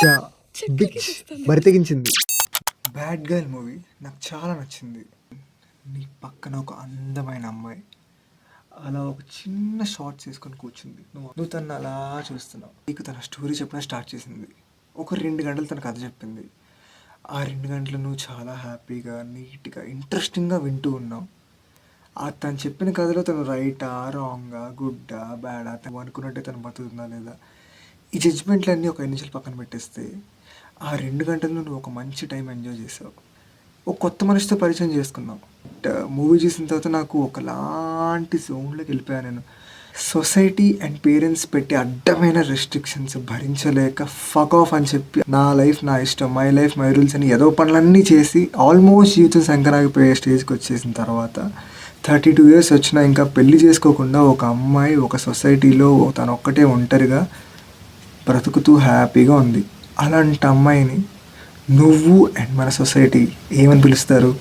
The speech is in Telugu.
పిజ్జా బిచ్ బరితెగించింది. బ్యాడ్ గర్ల్ మూవీ నాకు చాలా నచ్చింది. నీ పక్కన ఒక అందమైన అమ్మాయి అలా ఒక చిన్న షార్ట్ చేసుకొని కూర్చుంది. నువ్వు తను అలా చూస్తున్నావు. నీకు తన స్టోరీ చెప్పడం స్టార్ట్ చేసింది. ఒక 2 గంటలు తన కథ చెప్పింది. ఆ 2 గంటలు నువ్వు చాలా హ్యాపీగా, నీట్గా, ఇంట్రెస్టింగ్గా వింటూ ఉన్నావు. తను చెప్పిన కథలో తను రైటా, రాంగా, గుడ్డా, బ్యాడా, తను అనుకున్నట్టే తను బతుకుతుందా లేదా, ఈ జడ్జ్మెంట్లన్నీ ఒక 5 నిమిషాలు పక్కన పెట్టేస్తే ఆ 2 గంటలు నువ్వు ఒక మంచి టైం ఎంజాయ్ చేసావు. ఒక కొత్త మనిషితో పరిచయం చేసుకున్నావు. మూవీ చూసిన తర్వాత నాకు ఒకలాంటి జోన్లోకి వెళ్ళిపోయాను నేను. సొసైటీ అండ్ పేరెంట్స్ పెట్టి అడ్డమైన రెస్ట్రిక్షన్స్ భరించలేక ఫక్ ఆఫ్ అని చెప్పి నా లైఫ్ నా ఇష్టం, మై లైఫ్ మై రూల్స్ అని ఏదో పనులన్నీ చేసి ఆల్మోస్ట్ జీవితం సంకరాగిపోయే స్టేజ్కి వచ్చేసిన తర్వాత 32 years వచ్చినా ఇంకా పెళ్లి చేసుకోకుండా ఒక అమ్మాయి ఒక సొసైటీలో తను ఒక్కటే ఒంటరిగా బ్రతుకుతూ హ్యాపీగా ఉంది. అలాంటి అమ్మాయిని నువ్వు అండ్ మన సొసైటీ ఏమని పిలుస్తారు?